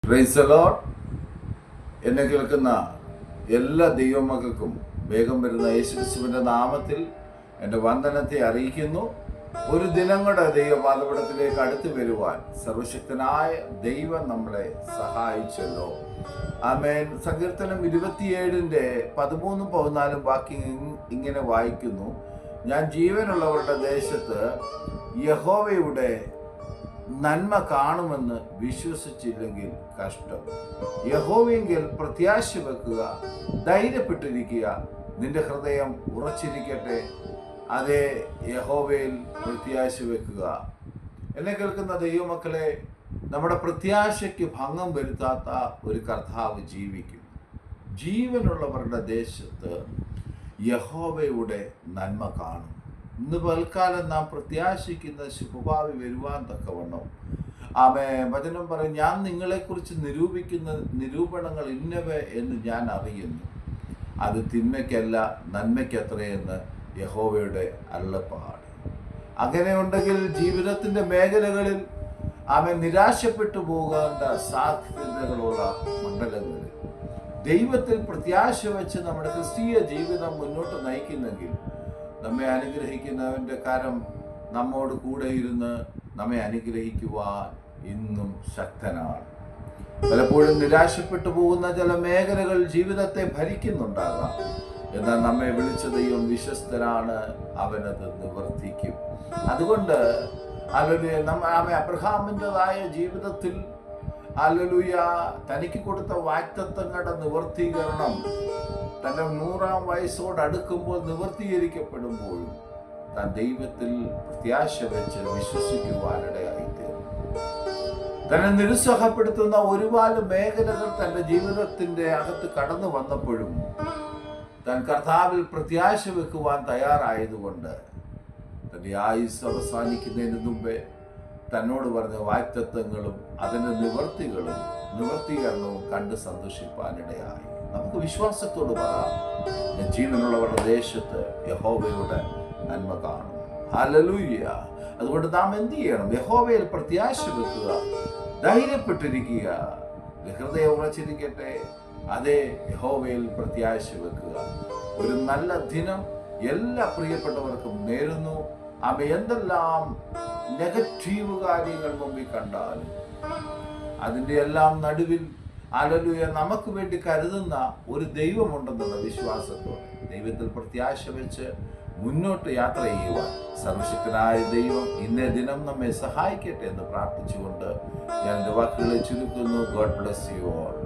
Praise the Lord. എന്നെ കേൾക്കുന്ന എല്ലാ ദൈവമക്കൾക്കും വേഗം വരുന്ന യേശുക്രിസ്തുവിൻ്റെ നാമത്തിൽ എൻ്റെ വന്ദനത്തെ അറിയിക്കുന്നു. ഒരു ദിനം കൂടെ ദൈവപാദപീഠത്തിലേക്ക് അടുത്ത് വരുവാൻ സർവശക്തനായ ദൈവം നമ്മളെ സഹായിച്ചല്ലോ. ആമേൻ. സങ്കീർത്തനം 27:13-14 വാക്യം ഇങ്ങനെ വായിക്കുന്നു: ഞാൻ ജീവനുള്ളവരുടെ ദേശത്ത് യഹോവയുടെ നന്മ കാണുമെന്ന് വിശ്വസിച്ചില്ലെങ്കിൽ കഷ്ടം. യഹോവയെങ്കിൽ പ്രത്യാശ വെക്കുക, ധൈര്യപ്പെട്ടിരിക്കുക, നിന്റെ ഹൃദയം ഉറച്ചിരിക്കട്ടെ. അതേ, യഹോവയിൽ പ്രത്യാശ വെക്കുക. എന്നെ കേൾക്കുന്ന ദൈവമക്കളെ, നമ്മുടെ പ്രത്യാശയ്ക്ക് ഭംഗം വരുത്താത്ത ഒരു കർത്താവ് ജീവിക്കും. ജീവനുള്ളവരുടെ ദേശത്ത് യഹോവയുടെ നന്മ കാണും. ഇന്ന് പൽക്കാലം നാം പ്രത്യാശിക്കുന്ന ശുഭഭാവി വരുവാൻ തക്കവണ്ണം വചനം പറയും: ഞാൻ നിങ്ങളെക്കുറിച്ച് നിരൂപിക്കുന്ന നിരൂപണങ്ങൾ ഇന്നവ എന്ന് ഞാൻ അറിയുന്നു, അത് തിന്മയ്ക്കല്ല നന്മയ്ക്കത്രയെന്ന് യഹോവയുടെ അരുളപ്പാട്. അങ്ങനെ ഉണ്ടെങ്കിൽ ജീവിതത്തിൻ്റെ മേഖലകളിൽ നിരാശപ്പെട്ടു പോകേണ്ട സാധ്യതകളുള്ള മണ്ഡലങ്ങളിൽ ദൈവത്തിൽ പ്രത്യാശ വെച്ച് നമ്മുടെ ക്രിസ്തീയ ജീവിതം മുന്നോട്ട് നയിക്കുന്നെങ്കിൽ നമ്മെ അനുഗ്രഹിക്കുന്നവൻ്റെ കരം നമ്മോട് കൂടെ ഇരുന്ന് നമ്മെ അനുഗ്രഹിക്കുവാൻ ഇന്നും ശക്തനാണ്. പലപ്പോഴും നിരാശപ്പെട്ടു പോകുന്ന ചില മേഖലകൾ ജീവിതത്തെ ഭരിക്കുന്നുണ്ടാകാം. എന്നാൽ നമ്മെ വിളിച്ച ദൈവം വിശ്വസ്തനാണ്, അവനത് നിവർത്തിക്കും. അതുകൊണ്ട് അബ്രഹാമിൻ്റെതായ ജീവിതത്തിൽ തനിക്ക് കൊടുത്ത വാഗ്ദത്തങ്ങളുടെ നിവർത്തീകരണം തൻ്റെ 100-ാം വയസ്സോടടുക്കുമ്പോൾ നിവർത്തീകരിക്കപ്പെടുമ്പോഴും താൻ ദൈവത്തിൽ പ്രത്യാശ വെച്ച് വിശ്വസിക്കുവാനിടയായിത്തീർന്നു. തന്നെ നിരുത്സാഹപ്പെടുത്തുന്ന ഒരുപാട് മേഖലകൾ തൻ്റെ ജീവിതത്തിൻ്റെ അകത്ത് കടന്നു വന്നപ്പോഴും താൻ കർത്താവിൽ പ്രത്യാശ വെക്കുവാൻ തയ്യാറായതുകൊണ്ട് തൻ്റെ ആയുസ് അവസാനിക്കുന്നതിന് മുമ്പേ തന്നോട് പറഞ്ഞ വാഗ്ദത്തങ്ങളും അതിൻ്റെ നിവർത്തീകരണവും കണ്ട് സന്തോഷിപ്പാനിടയായി. നമുക്ക് വിശ്വാസത്തോട് പറയാം: ഞാൻ ജീവനുള്ളവരുടെ ദേശത്ത് യഹോവയുടെ നന്മ കാണും. ഹല്ലേലൂയ. അതുകൊണ്ട് നാം എന്ത് ചെയ്യണം? യഹോവയിൽ പ്രത്യാശ വെക്കുക, ധൈര്യപ്പെട്ടിരിക്കുക, ഹൃദയം ഉറച്ചിരിക്കട്ടെ. അതേ, യഹോവയിൽ പ്രത്യാശ വെക്കുക. ഒരു നല്ല ദിനം എല്ലാ പ്രിയപ്പെട്ടവർക്കും നേരുന്നു. എന്തെല്ലാം നെഗറ്റീവ് കാര്യങ്ങൾ മുമ്പിൽ കണ്ടാലും അതിൻ്റെ എല്ലാം നടുവിൽ നമുക്ക് വേണ്ടി കരുതുന്ന ഒരു ദൈവമുണ്ടെന്നുള്ള വിശ്വാസത്തോടെ ദൈവത്തിൽ പ്രത്യാശ വെച്ച് മുന്നോട്ട് യാത്ര ചെയ്യുവാൻ സർവശക്തനായ ദൈവം ഇന്നേ ദിനം നമ്മെ സഹായിക്കട്ടെ എന്ന് പ്രാർത്ഥിച്ചുകൊണ്ട് ഞാൻ എൻ്റെ വാക്കുകളെ ചുരുക്കുന്നു. God bless you all.